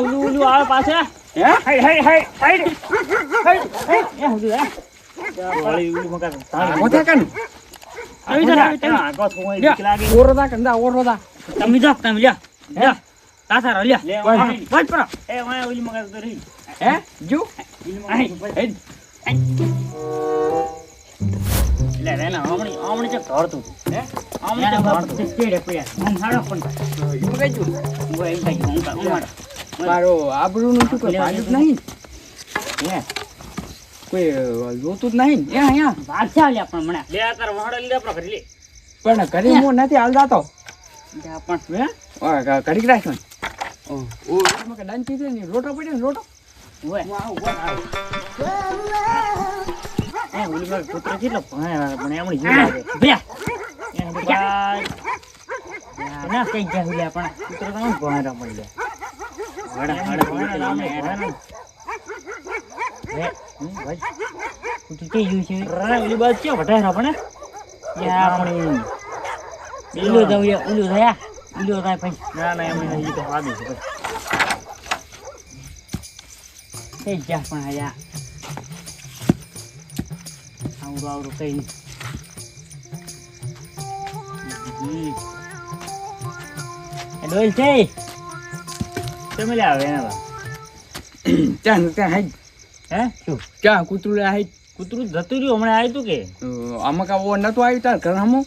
ઉલું આવે પાછા હે હાઈ એ ઉલું હે વાળી ઉલું મકા મોથે કન આવી જા આગો થોઈ બીક લાગે ઓરદા કંદા ઓરદા તમે જા તમે લ્યા લ્યા તાસા લ્યા લે વાત પર એ વાય ઉલી મકા તો રહી હે જો લે રેના આમણી ચક ધરતું હે આમણી ચક ધરતું સ્ટેડ પડ્યા હું હાડો પણ હું કઈ છું હું એમ કઈ હું મારો મારો આબરૂનું શું કોઈ ભાજપ નહીં હે કોઈ જોતું જ નહીં એ અહીંયા બાદશાહ લ્યા પણ મને લે તાર વાડો લીધા આપણો ઘરે લે પણ ઘરે હું નથી હાલ જાતો જા પણ હે ઓ ઘડી રાખો ઓ મકે ડાંચી દે ને લોટો પડ્યો ને લોટો ઓય હું આવું એ ઓલી માર પુત્ર કેટલો ભણાયા પણ એમણી જીવ લાગે ભયા એ બાય ના કઈ ગયા લે પણ પુત્ર તો ભણાયા મળી ગયા વડા હે ભાઈ તું કે યુ છે રે ઓલી બાદ કે વટારા પણ યા પણ ઉલ્યો જાવ ઉલ્યો થયા ઉલ્યો થાય ભાઈ ના એમણે હજી તો વાદું છે ભાઈ જા પણ આયા આવરું કઈ ડોલ છે તમે લે આવે ને ત્યાં હાઈ હે શું ક્યાં કૂતરું હાઈ કૂતરું જતું રહ્યું હમણાં આવ્યું તું કે આમાં કા ઓ નતું આવ્યું તાર ઘર હમો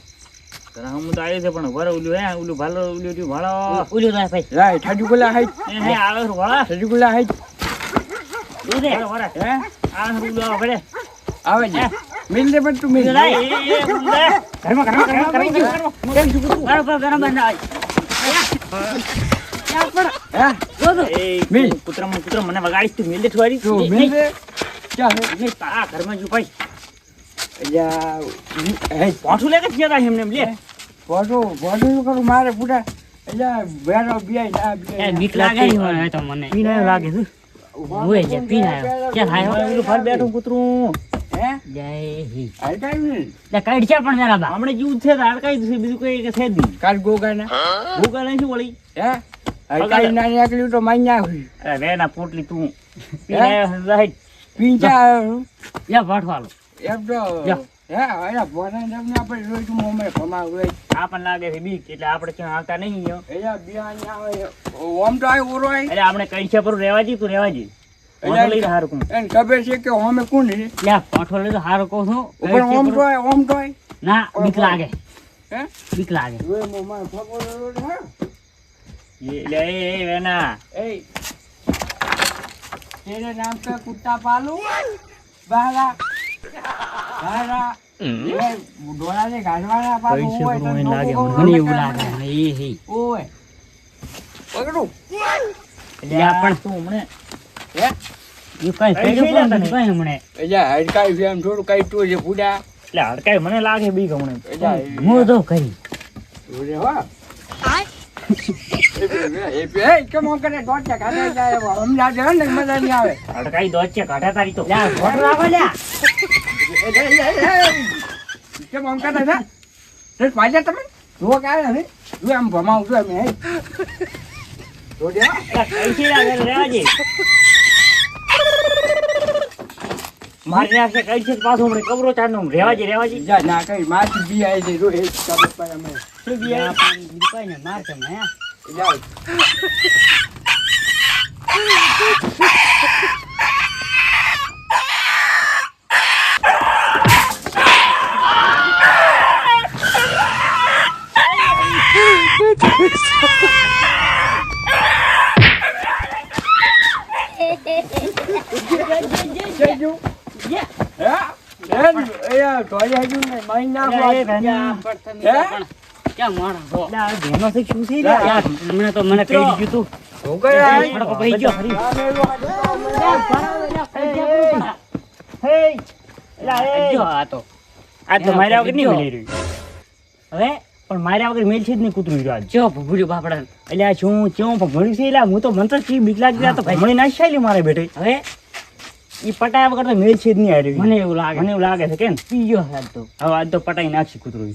તો આવ્યું છે પણ વર ઓલું હે ઓલું ભાલો ઓલું ભાળો ઓલું થાય ભાઈ રાય ઠાજુ ગુલા હાઈ હે આવે વાળા ઠાજુ ગુલા હાઈ તું દે વરા હે આ ઓલું આવે ભલે આવે છે મિલ દે પણ તું મિલ ઘરમાં બરાબર ના મિલ પુત્ર મને વગાડીશ તું મિલ દે થોડી તો મિલ દે ક્યાં નહીં આ ઘરમાં જો ભાઈ એટલે હે પાછું લે કે જતા એમને લે ફોટો કરું મારે પૂરા એટલે બેરો બિયાઈ ના એ બીક લાગે હોય તો મને પીનાયો લાગે છે ઓય જે પીનાયો કે થાય ઓલું ફર બેઠું કૂતરું હે જય હી હલકાઈ ને લે કાઢ છે પણ જરા બા હમણે જીવ છે હલકાઈ છે બીજું કોઈ કે છે નહીં કાલ ગોગાના ભૂગા શું વળી હે હલકાઈ ના નીકળ્યું તો માન્યા હોય અરે વેના પોટલી તું પીનાયો રાઈટ પીંચા યા વાઠવાલો એમ તો હે આયા બોના જમને આપણે રોજ મોમે કમાવ રોજ આપણ લાગે છે બીક એટલે આપણે ક્યાં આવતા નહીં એયા બિયાની આવે ઓમ તો આય ઓરો આય એટલે આપણે કઈ છે પર રેવાજી તું રેવાજી ઓમ લઈ હારું કોણ એને ખબર છે કે હોમે કોણ છે લે પાઠો લઈ તો હારું કહું છું ઉપર ઓમ તો આય ના બીક લાગે હે બીક લાગે રોય મોમાં ફગો રોડ હે લે એ વેના ए तेरे नाम पे कुत्ता पालू बाला बाला ये डोला ने गाजवाना पालू ओए तो મને એવું લાગે એ હે ओए પકડું એટલે આપણ તું હમણે હે ઈ કઈ કર્યું પણ કઈ હમણે એટલે હડકાઈ છે એમ થોડું કઈ તો છે પૂડા એટલે હડકાઈ મને લાગે બીક હમણે એટલે હું તો કરી ઓરે હો એ કેમ કરે દોટ કાઢે જાય હમલા દે ને મજા નહીં આવે હડકાઈ દોચ છે કાઢા તારી તો લે ફોટો રાખો લે કેમ આમ કરે છે તે પાછા તમે જો કાય ને જો આમ ભમાવ છો અમે જો દે કઈ છે લાગે રેવાજી મારી નાખે કઈ છે પાછો હમણે કબરો ચારનો રેવાજી જા ના કઈ માથી બી આવી દે જો એક કાબત પર અમે શું બી કઈ ને માર કે મે જા જયજુ એ ટોય હજુ ને મહિન નાખો ક્યાં મારા હો લા ભેનો છે શું છે યાર મને તો મને કહી દીધું તું હો ગયા પડકો ભાઈ ગયો ફરી હે લા એ જો આ તો માર્યા વગર નહીં મળી રહ્યું હવે પણ માર્યા વગર મેલ છે જ નહીં કૂતરું રહ્યું જો ભૂલ્યું બાપડા એટલે આ શું કેવું ભણ્યું છે એટલે હું તો મંત્ર થી બીક લાગી ગયા તો ભણી નાખી ચાલી મારે બેઠે હવે ઈ પટાયા વગર તો મેલ છે જ નહીં આવ્યું મને એવું લાગે છે કેમ પી ગયો આજ તો હવે આજ તો પટાઈ નાખી કૂતરું.